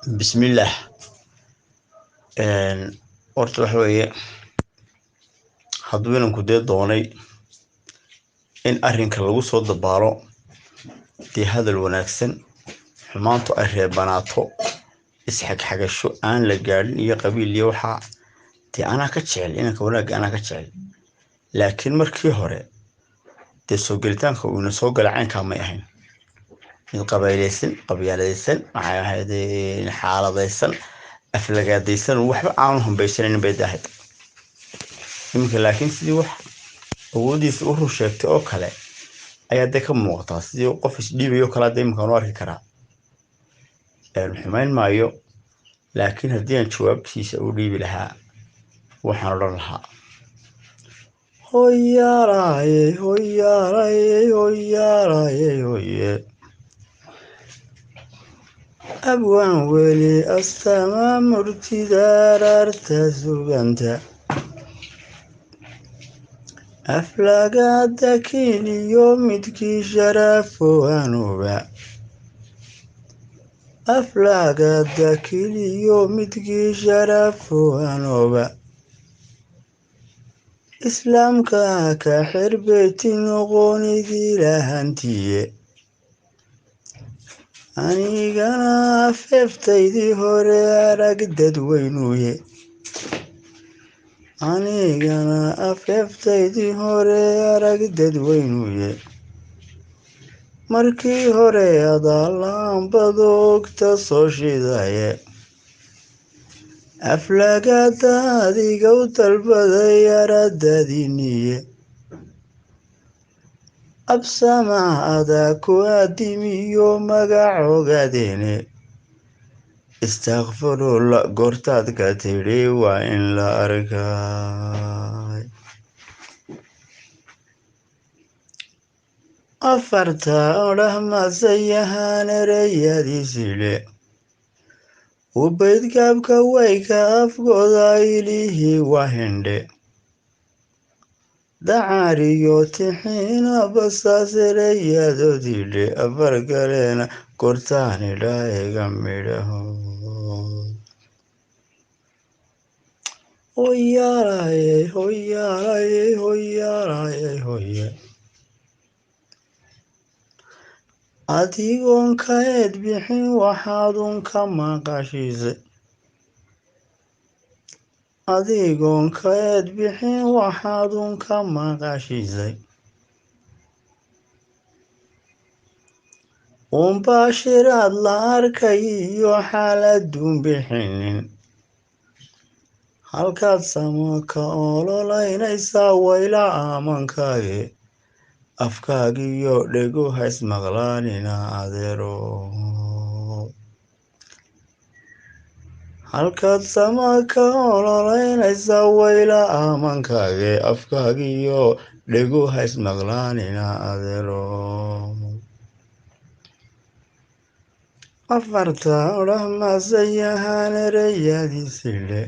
بسم الله. horta waxa weeye hadduu inanku dee doonay in arrinka lagu soo dabaalo dee hadal wanaagsan, xumaantu ay reebanaato, isxagxagasho aan la gaadhin iyo qabiil iyo waxaa dee anaa ka jecel inanka wanaagga anaa ka jecel. laakiin markii hore dee soo gelitaanka uu ina soo gala caynkaa may ahayn mid qabyaaladaysan maxay ahayd xaaladaysan aflagaadaysan waxba aanu hambaysanaynin bay ahayd. iminka laakiin sidii wax awoodiisa u run sheegtay oo kale ayaa dee ka muuqataa, sidii qof isdhiibayo kale hadda iminkaan u arki karaa. xumayn maayo, laakiin haddii aan jawaabtiisa u dhiibi lahaa waxaan odhan lahaa hoyaaraye hoyaaraye hoyaaraye hoye abwaan weli astama murtida raarta suganta aflagaada kiliyo midkii sharafo anuba aflagaada kiliyo midkii sharafo anuba islaamka ka xirbeeti noqonidii lahantiye anigana afeeftaydii hore arag dadweynuye anigana afeeftaydii hore arag dadweynuye markii hore adaalaanbado ogta soo shidaye aflagaada adiga u dalbaday aradadiniye absama adaa ku aadimiyo magacoogadeene istakfirulla goortaad ka tidhi waa in la arkay. afarta odhahmasayahaan ereyadiisile ubaydgaabka wayka afgooda ilihii wahindhe dacaariyo tixiina basaas ereyadoodidhe afar kalena kortaanidha ega midhaho hoyaaraye hoyaaraye hoyaaraye hoye adigoon ka eed bixin waxaadun ka maqashiisay adigoon ka eed bixin waxaadun ka maqashiisay unbaashiraad la arkay iyo xaaladun bixinin halkaad samaka ololaynaysaa wayla aamankaage afkaagiyo dhego hays maqlaanina adeero halkaad samaka ololaynaysaa wayla aamankaage afkaagiyo dhego hays maqlaanina adeero afarta odhahmasayahaan ereyadiisile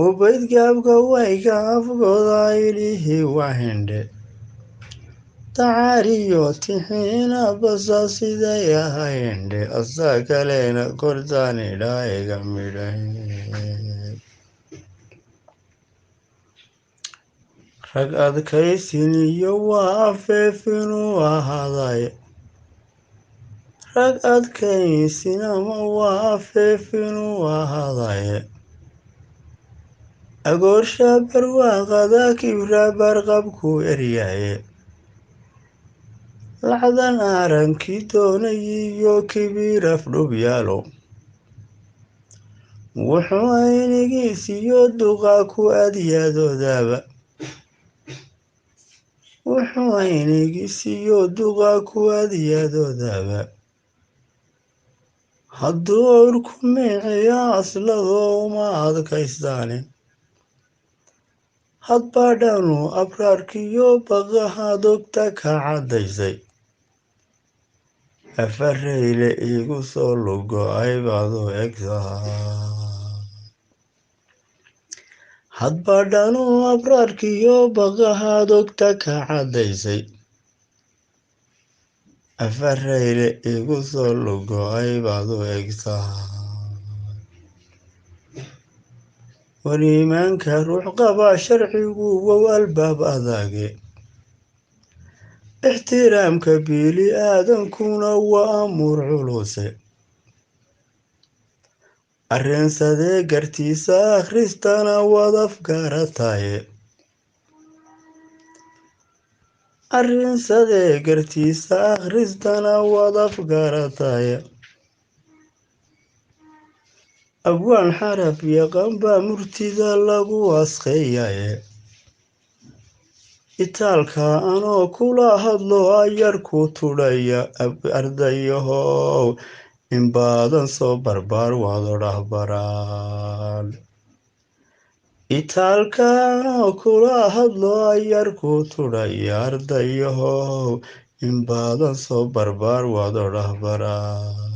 ubaydgaabka wayka afgooda ilihii wahindhe dacaariyo tixiina basa siday ahayndhe asaa kalena kortaanidha ega midhahe rag adkaysin iyo waa afeefinuu ahaaday rag adkaysin ama waa afeefinuu ahaaday agoorsha barwaaqada kibra barqabku eryaye lacdan arankii doonayiyo kibir afdhubyaalo wuxuu aynigiisiyo duqa ku adyadoodaba wuxuu aynigiisiyo duqa ku adyadoodaba hadduu awrku miiciya aslado uma adkaystaane hadbaadhanu abraarkiyo baqaha dogta ka caddaysay afareyle iigu soo lugo-ay baadu egtaa hadbaadhanu abraarkiyo baqaha dogta ka caddaysay afarayre igu soo lugo-ay baad u egtaa wariimaanka ruux qaba sharcigu wow albaab adage ixtiraamka biili aadankuna waa amuur culuse arrinsadee gartiisa akhristana waad afgarataye arrinsadee gartiisa akhristana waad afgarataye abwaan xaraf yaqaan baa murtida lagu asqeeyaye itaalka anoo kula hadlo ayarku tudhaya ardayahow in badan soo barbaar waad odhah baraan itaalka anoo kula hadlo ayarku tudhaya ardayahow in badan soo barbaar waad odhah baraan